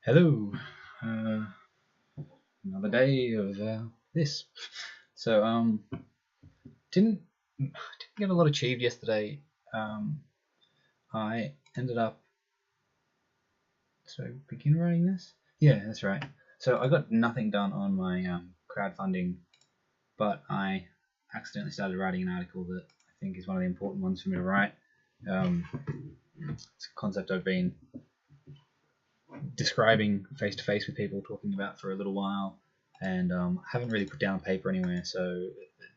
Hello, another day of this. So didn't get a lot achieved yesterday. I ended up. So begin writing this. Yeah, that's right. So I got nothing done on my crowdfunding, but I accidentally started writing an article that I think is one of the important ones for me to write. It's a concept I've been describing face to face with people, talking about for a little while, and haven't really put down on paper anywhere, so it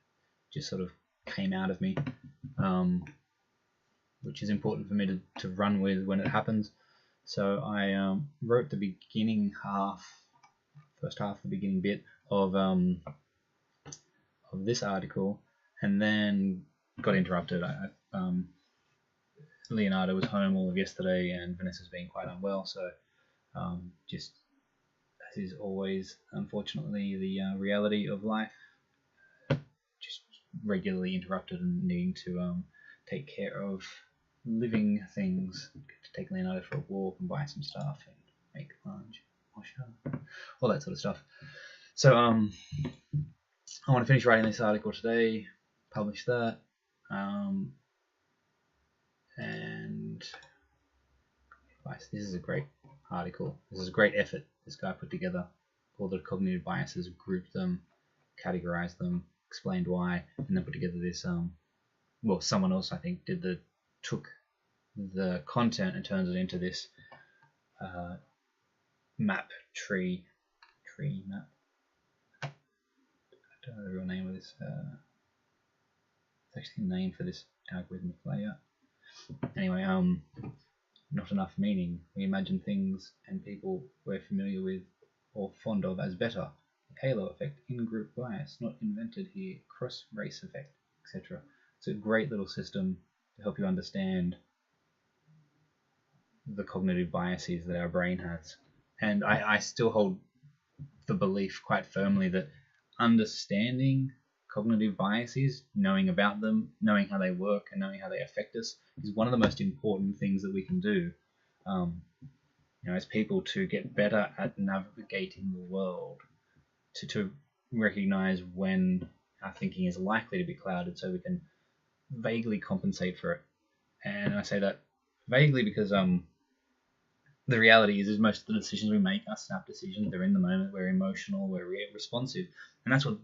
just sort of came out of me, which is important for me to run with when it happens. So I wrote the first half, the beginning bit of this article, and then got interrupted. Leonardo was home all of yesterday, and Vanessa's been quite unwell, so just as is always, unfortunately, the reality of life, just regularly interrupted and needing to take care of living things, to take Leonardo for a walk and buy some stuff and make lunch, wash up, all that sort of stuff. So I want to finish writing this article today, publish that, and this is a great article. This is a great effort this guy put together. All the cognitive biases, grouped them, categorized them, explained why, and then put together this. Well, someone else I think took the content and turned it into this map tree map. I don't know the real name of this. It's actually a name for this algorithmic layout. Anyway, not enough meaning. We imagine things and people we're familiar with or fond of as better. The halo effect, in-group bias, not invented here, cross-race effect, etc. It's a great little system to help you understand the cognitive biases that our brain has. And I still hold the belief quite firmly that understanding cognitive biases, knowing about them, knowing how they work and knowing how they affect us, is one of the most important things that we can do as people, to get better at navigating the world, to recognize when our thinking is likely to be clouded so we can vaguely compensate for it. And I say that vaguely because the reality is most of the decisions we make are snap decisions. They're in the moment, we're emotional, we're responsive, and that's what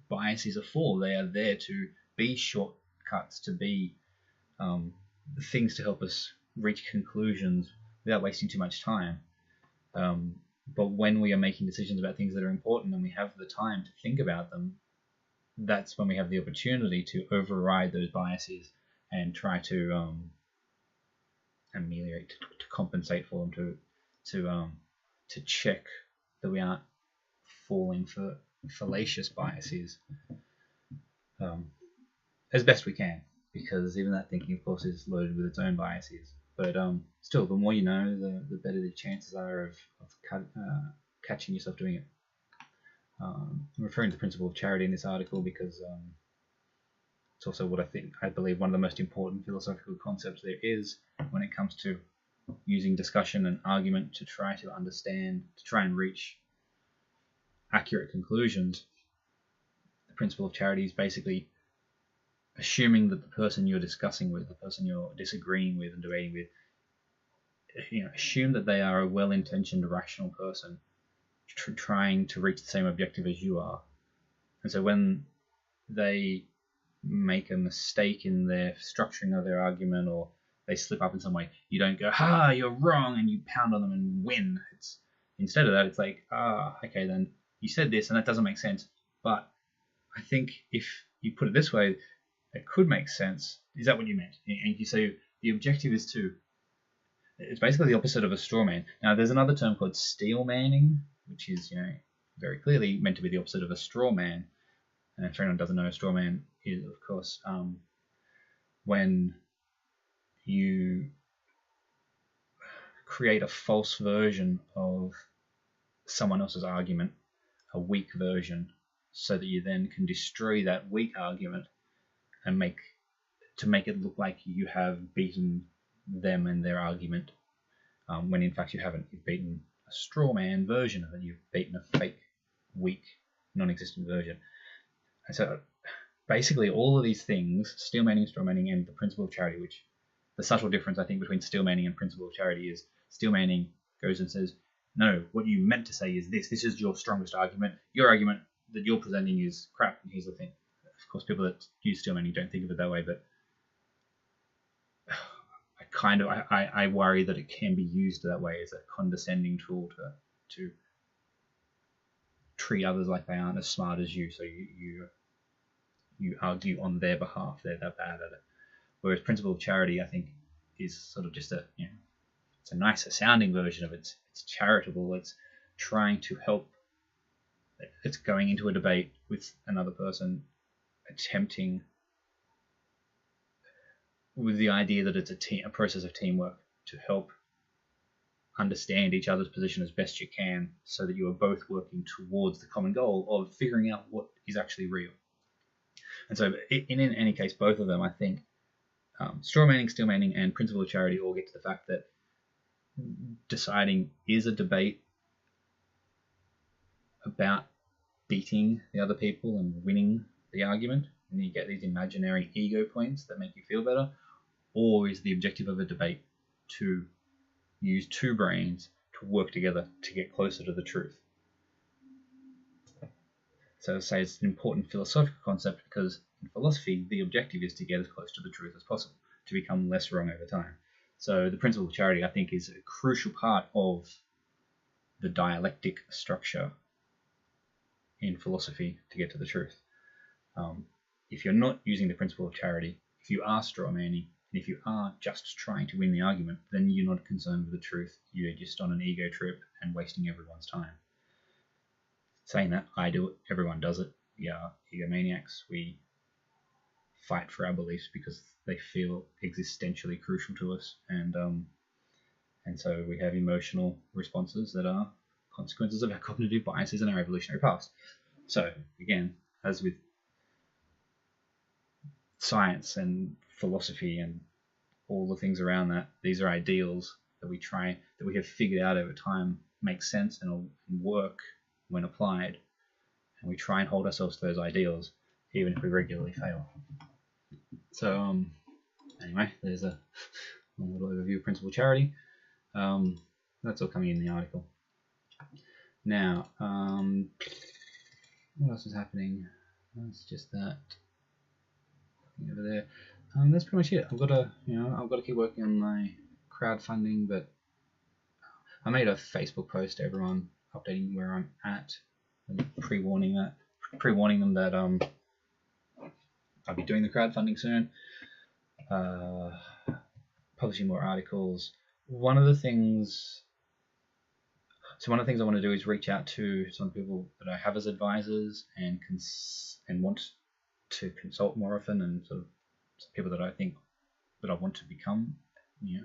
biases are for. They are there to be shortcuts, to be things to help us reach conclusions without wasting too much time. But when we are making decisions about things that are important and we have the time to think about them, that's when we have the opportunity to override those biases and try to ameliorate, to compensate for them, to check that we aren't falling for fallacious biases as best we can, because even that thinking, of course, is loaded with its own biases. But still, the more you know, the better the chances are of catching yourself doing it. I'm referring to the principle of charity in this article because it's also what I believe one of the most important philosophical concepts there is when it comes to using discussion and argument to try to understand, to try and reach accurate conclusions. The principle of charity is basically assuming that the person you're discussing with, the person you're disagreeing with and debating with, assume that they are a well-intentioned, rational person trying to reach the same objective as you are. And so when they make a mistake in their structuring of their argument, or they slip up in some way, you don't go, "Ha, you're wrong," and you pound on them and win. Instead of that, it's like, okay, then you said this and that doesn't make sense, but I think if you put it this way, it could make sense. Is that what you meant? And you say the objective is it's basically the opposite of a straw man. Now, there's another term called steel manning, which is, very clearly meant to be the opposite of a straw man. And if anyone doesn't know, a straw man is, of course, when you create a false version of someone else's argument, a weak version, so that you then can destroy that weak argument and make it look like you have beaten them and their argument, when in fact you haven't. You've beaten straw man version of it. You've beaten a fake, weak, non-existent version. And so basically all of these things, steel manning, straw manning, and the principle of charity, which the subtle difference I think between steel manning and principle of charity is steel manning goes and says, no, what you meant to say is this. This is your strongest argument. Your argument that you're presenting is crap. And here's the thing. Of course, people that use steel manning don't think of it that way, but I worry that it can be used that way as a condescending tool to treat others like they aren't as smart as you. So you argue on their behalf. They're that bad at it. Whereas principle of charity, I think, is sort of just it's a nicer sounding version of it. It's charitable. It's trying to help. It's going into a debate with another person, attempting with the idea that it's a process of teamwork to help understand each other's position as best you can, so that you are both working towards the common goal of figuring out what is actually real. And so, in any case, both of them, I think, straw manning, steel manning, and principle of charity all get to the fact that deciding is a debate about beating the other people and winning the argument, and you get these imaginary ego points that make you feel better, or is the objective of a debate to use two brains to work together to get closer to the truth. So I'd say it's an important philosophical concept, because in philosophy the objective is to get as close to the truth as possible, to become less wrong over time. So the principle of charity, I think, is a crucial part of the dialectic structure in philosophy to get to the truth. If you're not using the principle of charity, if you are straw manning, and if you are just trying to win the argument, then you're not concerned with the truth. You're just on an ego trip and wasting everyone's time. Saying that, I do it. Everyone does it. We are egomaniacs. We fight for our beliefs because they feel existentially crucial to us, and so we have emotional responses that are consequences of our cognitive biases and our evolutionary past. So again, as with science and philosophy and all the things around that, these are ideals that we have figured out over time make sense and work when applied, and we try and hold ourselves to those ideals even if we regularly fail. So anyway, there's a little overview of principle of charity. That's all coming in the article. Now, what else is happening? That's just that over there. That's pretty much it. I've got to keep working on my crowdfunding, but I made a Facebook post to everyone updating where I'm at and pre-warning them that I'll be doing the crowdfunding soon. Publishing more articles. One of the things I want to do is reach out to some people that I have as advisors and want to consult more often, and sort of people that I think that I want to become,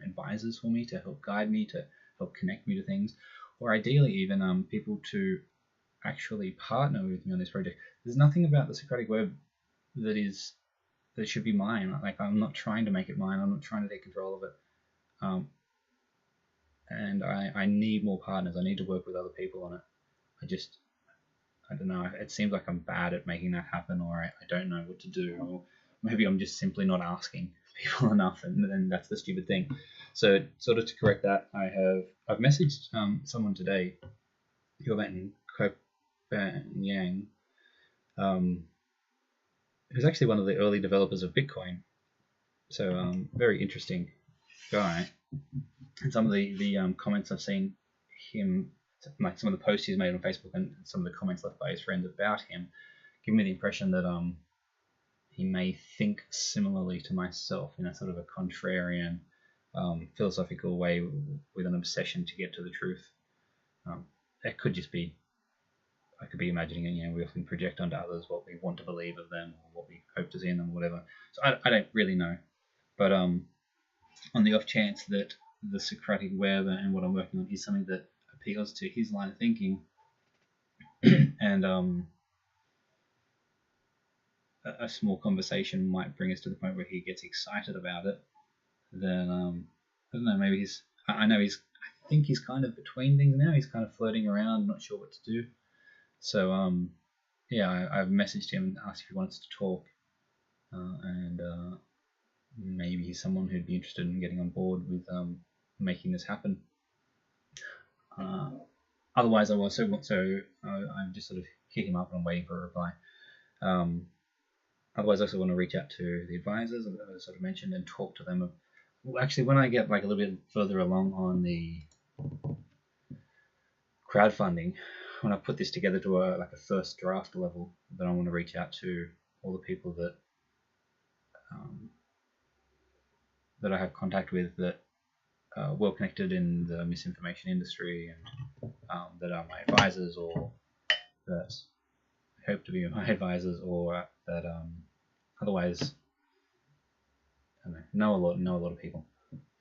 advisors for me, to help guide me, to help connect me to things, or ideally even people to actually partner with me on this project. There's nothing about the Socratic Web that should be mine. Like, I'm not trying to make it mine. I'm not trying to take control of it. And I need more partners. I need to work with other people on it. I don't know. It seems like I'm bad at making that happen, or I don't know what to do, or maybe I'm just simply not asking people enough, and then that's the stupid thing. So sort of to correct that, I've messaged someone today who I met in Copenhagen, who's actually one of the early developers of Bitcoin. So very interesting guy. And some of the comments I've seen him, like some of the posts he's made on Facebook and some of the comments left by his friends about him, give me the impression that he may think similarly to myself in a sort of a contrarian, philosophical way, with an obsession to get to the truth. It could just be, I could be imagining it. We often project onto others what we want to believe of them, or what we hope to see in them, or whatever. So I don't really know, but on the off chance that the Socratic Web and what I'm working on is something that appeals to his line of thinking, and a small conversation might bring us to the point where he gets excited about it, then I don't know, maybe I think he's kind of between things now. He's kind of floating around, not sure what to do. So yeah, I've messaged him and asked if he wants to talk, and maybe he's someone who'd be interested in getting on board with making this happen. Otherwise, I'm just sort of hit him up and I'm waiting for a reply. Otherwise, I also want to reach out to the advisors, as I sort of mentioned, and talk to them. Well, actually, when I get like a little bit further along on the crowdfunding, when I put this together to a first draft level, then I want to reach out to all the people that that I have contact with that are well connected in the misinformation industry and that are my advisors, or that I hope to be my advisors, or that otherwise I don't know a lot of people,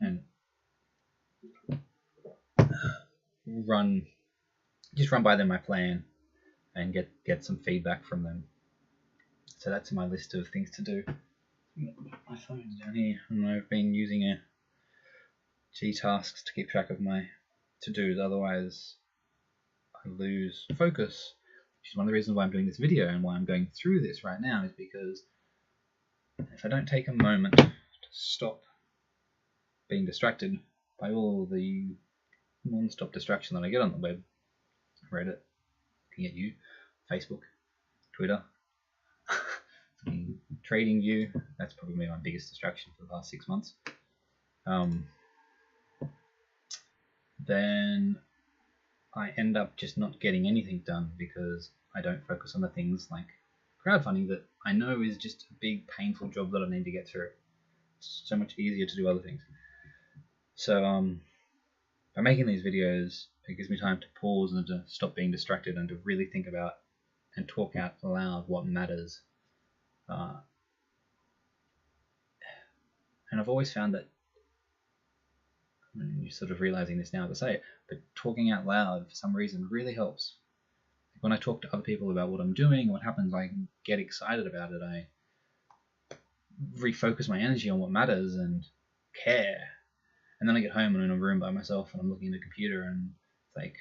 and run by them my plan and get some feedback from them. So that's my list of things to do. My phone's down here, and I've been using a G-Tasks to keep track of my to-dos, otherwise I lose focus. Which is one of the reasons why I'm doing this video and why I'm going through this right now, is because if I don't take a moment to stop being distracted by all the non-stop distraction that I get on the web, Reddit, looking at you, Facebook, Twitter, trading view, that's probably my biggest distraction for the past 6 months, then I end up just not getting anything done because I don't focus on the things like crowdfunding that I know is just a big painful job that I need to get through. It's so much easier to do other things. So by making these videos, it gives me time to pause and to stop being distracted and to really think about and talk out loud what matters. And I've always found that, I mean, you're sort of realizing this now to say it, but talking out loud for some reason really helps. When I talk to other people about what I'm doing, what happens, I get excited about it. I refocus my energy on what matters and care. And then I get home and I'm in a room by myself and I'm looking at a computer and it's like,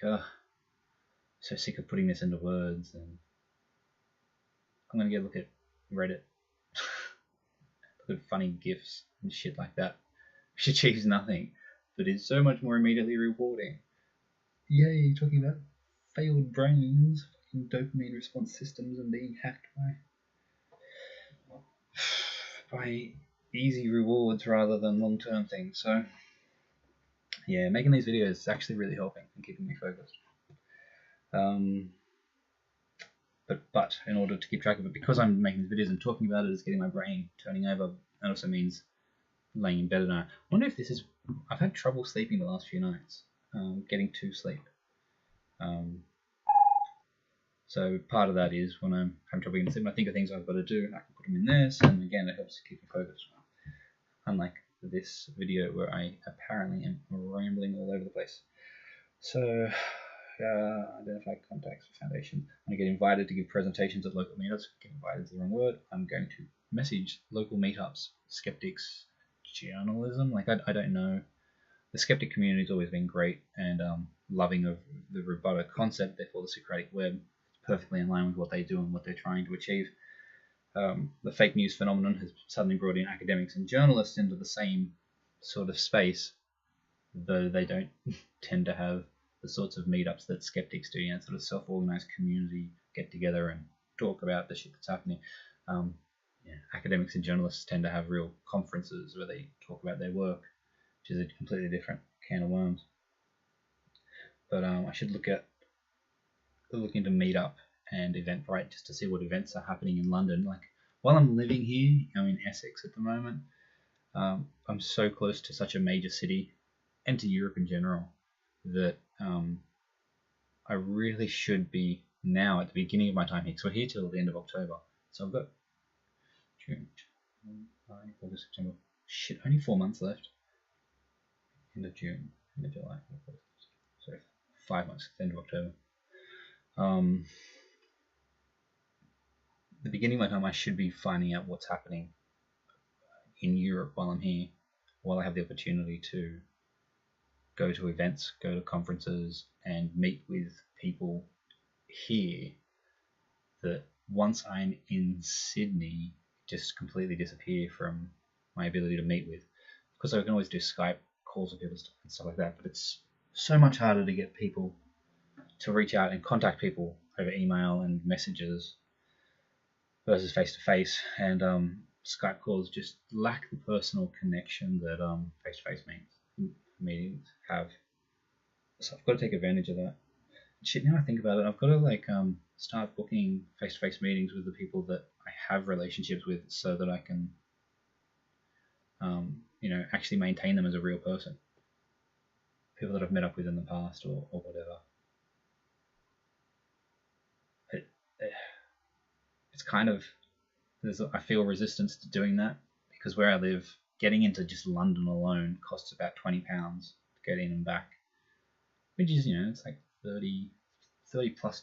so sick of putting this into words, and I'm going to go look at Reddit, look at funny GIFs and shit like that, which achieves nothing, but is so much more immediately rewarding. Yay, talking about failed brains, fucking dopamine response systems, and being hacked by easy rewards rather than long-term things. So yeah, making these videos is actually really helping and keeping me focused. But in order to keep track of it, because I'm making these videos and talking about it, it's getting my brain turning over. That also means laying in bed at night. I wonder if this is... I've had trouble sleeping the last few nights, getting to sleep. So part of that is when I'm having trouble getting to sleep, I think of things I've got to do, I can put them in this, and again, it helps keep me focused. Unlike this video where I apparently am rambling all over the place. So, identify contacts for foundation. I get invited to give presentations at local meetups. Get invited is the wrong word. I'm going to message local meetups, skeptics, journalism. Like, I don't know. The skeptic community has always been great and loving of the rebuttal concept, therefore the Socratic Web is perfectly in line with what they do and what they're trying to achieve. The fake news phenomenon has suddenly brought in academics and journalists into the same sort of space, though they don't tend to have the sorts of meetups that skeptics do, sort of self-organized community get together and talk about the shit that's happening. Academics and journalists tend to have real conferences where they talk about their work, which is a completely different can of worms. But I should look into Meetup and Eventbrite just to see what events are happening in London. Like, while I'm living here, I'm in Essex at the moment. I'm so close to such a major city and to Europe in general that I really should be now at the beginning of my time here. So we're here till the end of October. So I've got June, July, August, September. Shit, only 4 months left. End of June, end of July, so 5 months, end of October. The beginning of my time, I should be finding out what's happening in Europe while I'm here, while I have the opportunity to go to events, go to conferences, and meet with people here that once I'm in Sydney just completely disappear from my ability to meet with. Because I can always do Skype calls with people and stuff like that, but it's so much harder to get people to reach out and contact people over email and messages versus face-to-face, and Skype calls just lack the personal connection that face-to-face meetings have. So I've got to take advantage of that. Shit, now I think about it, I've got to start booking face-to-face meetings with the people that I have relationships with, so that I can actually maintain them as a real person. People that I've met up with in the past or whatever. It's kind of, I feel resistance to doing that, because where I live, getting into just London alone costs about £20 to get in and back, which is, it's like $30 plus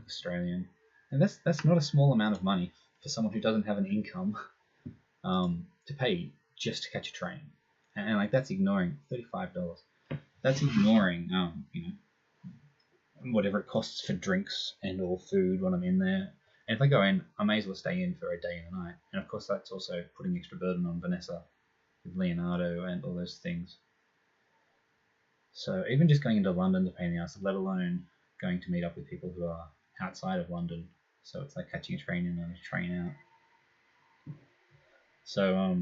Australian, and that's not a small amount of money for someone who doesn't have an income to pay just to catch a train, and that's ignoring $35. That's ignoring whatever it costs for drinks and or food when I'm in there. And if I go in, I may as well stay in for a day and a night. And of course, that's also putting extra burden on Vanessa with Leonardo and all those things. So even just going into London to pay the ass, let alone going to meet up with people who are outside of London. So it's like catching a train in and a train out. So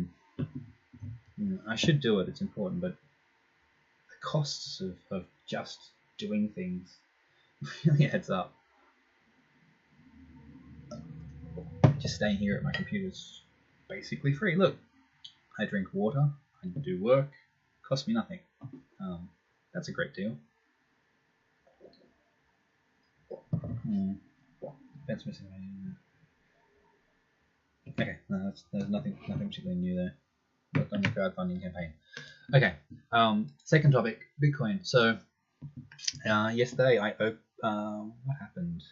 I should do it. It's important, but the costs of just doing things really adds up. Just staying here at my computer is basically free. Look, I drink water, I do work, costs me nothing. That's a great deal. That's missing. Okay, no, there's nothing particularly new there. Work on the crowdfunding campaign. Okay, second topic, Bitcoin. So yesterday what happened?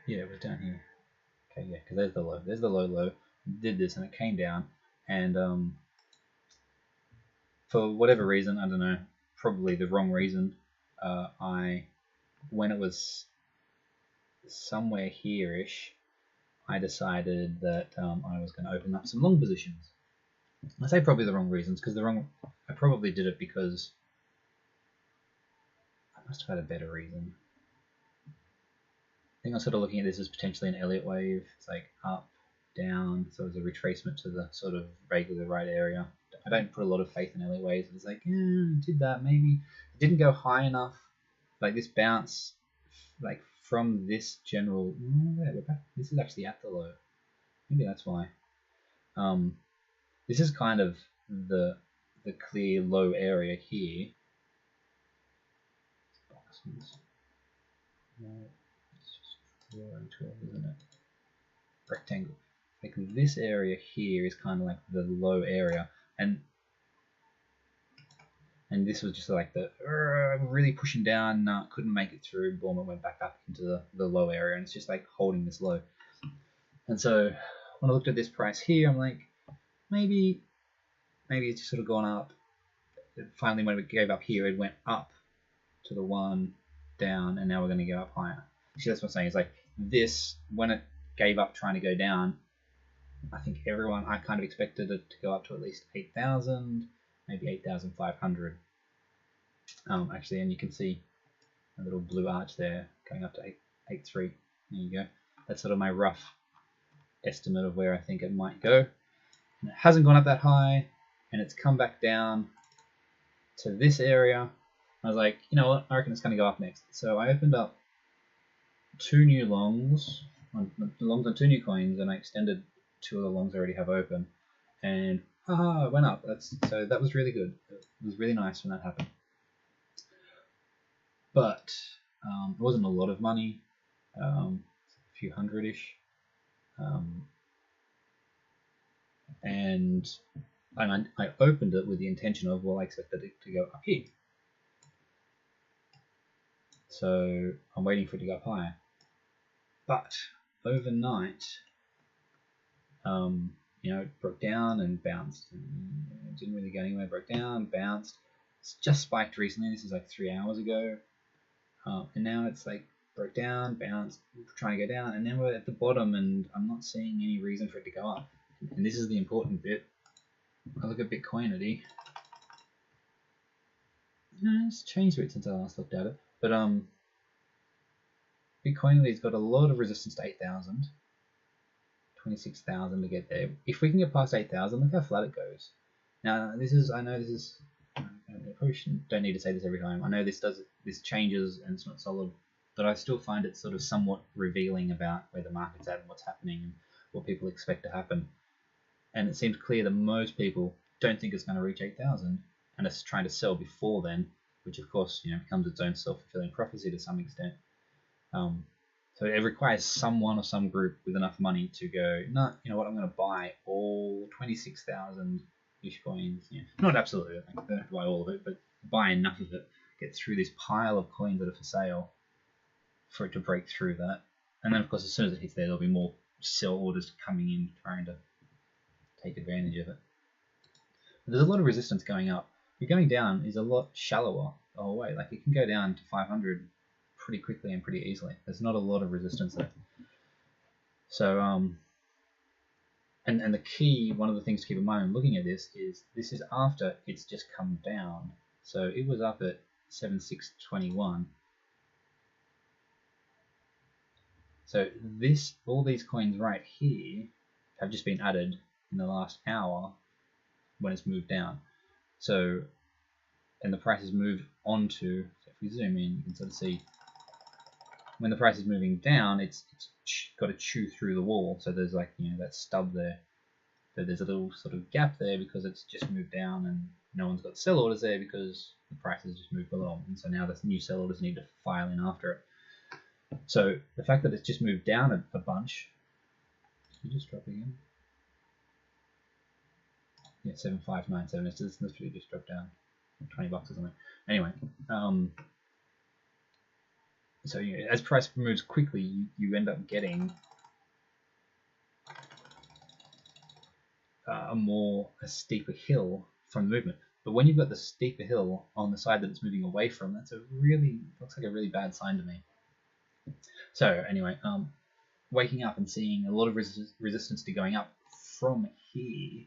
Yeah, it was down here. Okay, yeah, because there's the low. There's the low. Did this and it came down, and for whatever reason, I don't know, probably the wrong reason, when it was somewhere here-ish, I decided that I was going to open up some long positions. I say probably the wrong reasons, because I probably did it because I must have had a better reason. I think I was sort of looking at this as potentially an Elliott wave. It's like up, down, so it's a retracement to the sort of vaguely the right area. I don't put a lot of faith in Elliott waves. It's like, did that maybe. It didn't go high enough. Like this bounce, like from this general. We're back. This is actually at the low. Maybe that's why. This is kind of the clear low area here. No, it's just drawing 12, isn't it? Rectangle. Like this area here is kind of like the low area, and this was just like the really pushing down. Couldn't make it through. Boom, it went back up into the low area, and it's just like holding this low. And so when I looked at this price here, I'm like, maybe it's just sort of gone up. Finally, when it gave up here, it went up to the one, down, and now we're going to go up higher. See, that's what I'm saying. It's like this, when it gave up trying to go down, I think I kind of expected it to go up to at least 8,000, maybe 8,500. Actually, and you can see a little blue arch there going up to 8.3. There you go. That's sort of my rough estimate of where I think it might go. And it hasn't gone up that high, and it's come back down to this area. I was like, you know what? I reckon it's going to go up next. So I opened up 2 new longs on 2 new coins, and I extended 2 of the longs I already have open, and it went up. So that was really good. It was really nice when that happened. But it wasn't a lot of money, a few hundred-ish, and I opened it with the intention of, well, I expected it to go up here. So I'm waiting for it to go up higher. But overnight, you know, it broke down and bounced. And it didn't really go anywhere. Broke down, bounced. It's just spiked recently. This is like 3 hours ago. And now it's like broke down, bounced, trying to go down, and then we're at the bottom, and I'm not seeing any reason for it to go up. And this is the important bit. I look at Bitcoinity. It's changed a bit since I last looked at it, but Bitcoinity's got a lot of resistance to 8,000, 26,000 to get there. If we can get past 8,000, look how flat it goes. Now this is, I know this is, I probably don't need to say this every time. I know this changes and it's not solid, but I still find it sort of somewhat revealing about where the market's at and what's happening and what people expect to happen. And it seems clear that most people don't think it's going to reach 8,000 and it's trying to sell before then, which of course, you know, becomes its own self-fulfilling prophecy to some extent. So it requires someone or some group with enough money to go, no, you know what, I'm going to buy all 26,000-ish coins. Yeah, not absolutely, I don't have to buy all of it, but buy enough of it, get through this pile of coins that are for sale for it to break through that. And then, of course, as soon as it hits there, there'll be more sell orders coming in trying to take advantage of it. But there's a lot of resistance going up. But going down is a lot shallower the whole way. Like, it can go down to 500 pretty quickly and pretty easily. There's not a lot of resistance there. So, and the key, one of the things to keep in mind when looking at this is after it's just come down. So it was up at 7,621. So all these coins right here have just been added in the last hour when it's moved down. So, and the price has moved onto, so if we zoom in, you can sort of see when the price is moving down, it's got to chew through the wall. So there's like, you know, that stub there. So there's a little sort of gap there because it's just moved down and no one's got sell orders there because the price has just moved below. And so now the new sell orders need to file in after it. So the fact that it's just moved down a bunch, can you just drop again? Yeah, 7,597. It's literally just dropped down $20 or something. Anyway, so you know, as price moves quickly, you end up getting a steeper hill from the movement. But when you've got the steeper hill on the side that it's moving away from, looks like a really bad sign to me. So anyway, waking up and seeing a lot of resistance to going up from here,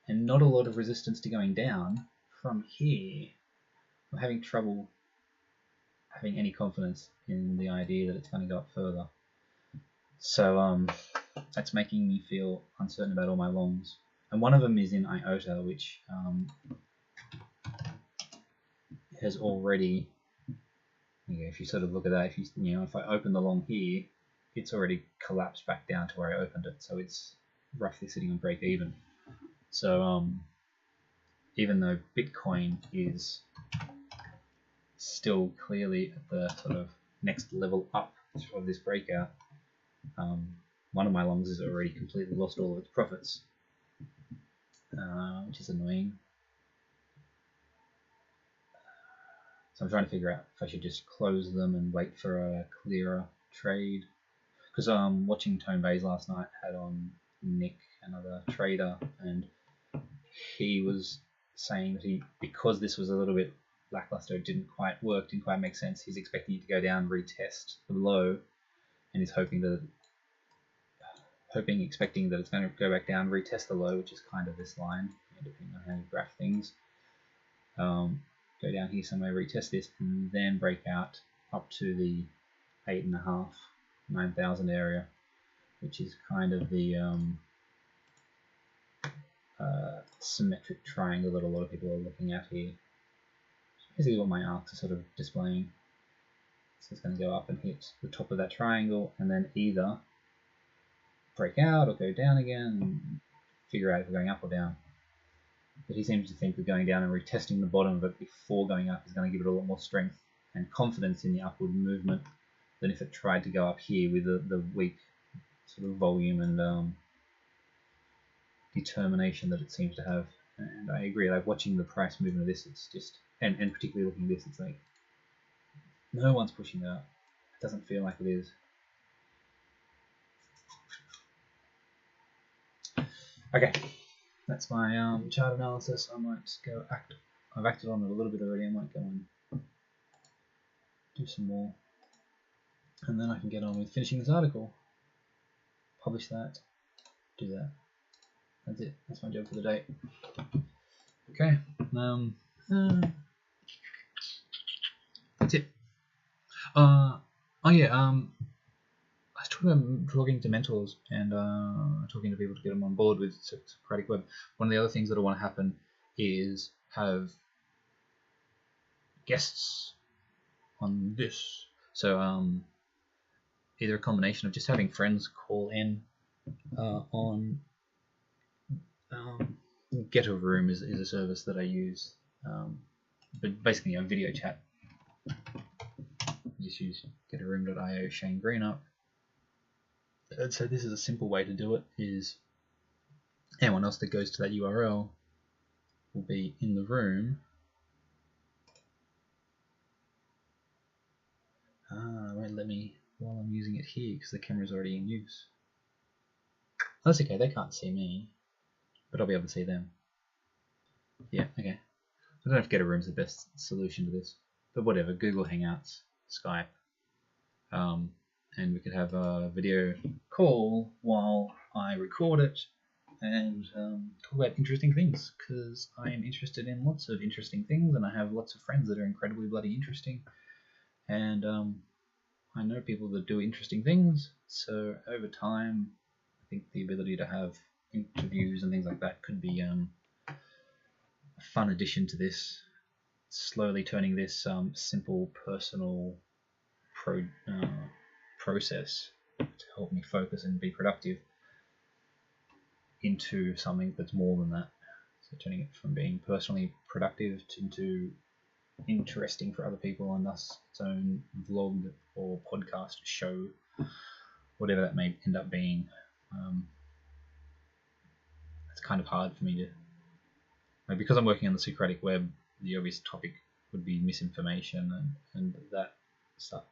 and not a lot of resistance to going down from here. I'm having trouble having any confidence in the idea that it's going to go up further. So that's making me feel uncertain about all my longs. And one of them is in IOTA, which has already, if you sort of look at that, if I open the long here, it's already collapsed back down to where I opened it. So it's roughly sitting on break even. So even though Bitcoin is still clearly at the sort of next level up of this breakout, one of my longs has already completely lost all of its profits, which is annoying. So I'm trying to figure out if I should just close them and wait for a clearer trade. Because watching Tone Bays last night, had on Nick, another trader, and he was saying that because this was a little bit lackluster, it didn't quite work, didn't quite make sense, he's expecting it to go down, retest the low, and he's expecting that it's going to go back down, retest the low, which is kind of this line, depending on how you graph things. Go down here somewhere, retest this, and then break out up to the 8.5, 9,000 area, which is kind of the symmetric triangle that a lot of people are looking at here. Basically what my arcs are sort of displaying. So it's going to go up and hit the top of that triangle, and then either break out or go down again, and figure out if we're going up or down. But he seems to think that going down and retesting the bottom of it before going up is going to give it a lot more strength and confidence in the upward movement than if it tried to go up here with the weak sort of volume and determination that it seems to have. And I agree, like watching the price movement of this, it's just, and particularly looking at this, it's like no one's pushing it up. It doesn't feel like it is. Okay, that's my chart analysis. I might go I've acted on it a little bit already. I might go and do some more, and then I can get on with finishing this article. Publish that. Do that. That's it. That's my job for the day. Okay. That's it. Oh yeah. I was talking to mentors and talking to people to get them on board with Socratic Web. One of the other things that I want to happen is have guests on this. So either a combination of just having friends call in on Get a Room is a service that I use, but basically a video chat. Just use getaroom.io Shane Greenup. And so this is a simple way to do it, is anyone else that goes to that URL will be in the room. It won't let me while I'm using it here because the camera's already in use. That's okay, they can't see me, but I'll be able to see them. Yeah, okay. I don't know if Get a Room's the best solution to this, but whatever, Google Hangouts, Skype, and we could have a video call while I record it and talk about interesting things, because I am interested in lots of interesting things and I have lots of friends that are incredibly bloody interesting, and I know people that do interesting things, so over time I think the ability to have interviews and things like that could be a fun addition to this, slowly turning this simple personal process to help me focus and be productive into something that's more than that. So turning it from being personally productive into interesting for other people, and thus its own vlog or podcast show, whatever that may end up being. It's kind of hard for me to, like, because I'm working on the Socratic Web, the obvious topic would be misinformation and that stuff.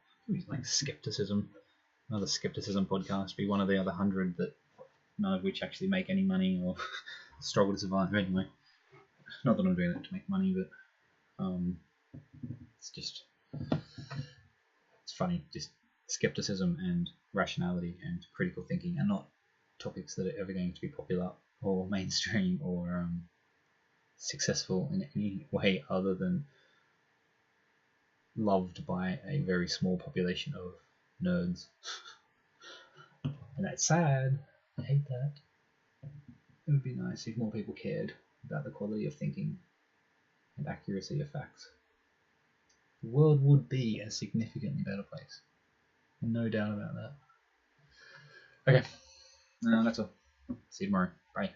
Like skepticism, another skepticism podcast, be one of the other 100 that none of which actually make any money or struggle to survive anyway. Not that I'm doing it to make money, but it's funny. Just skepticism and rationality and critical thinking are not topics that are ever going to be popular or mainstream or successful in any way other than loved by a very small population of nerds. And that's sad. I hate that. It would be nice if more people cared about the quality of thinking and accuracy of facts. The world would be a significantly better place. No doubt about that. Okay, that's all. See you tomorrow. Bye.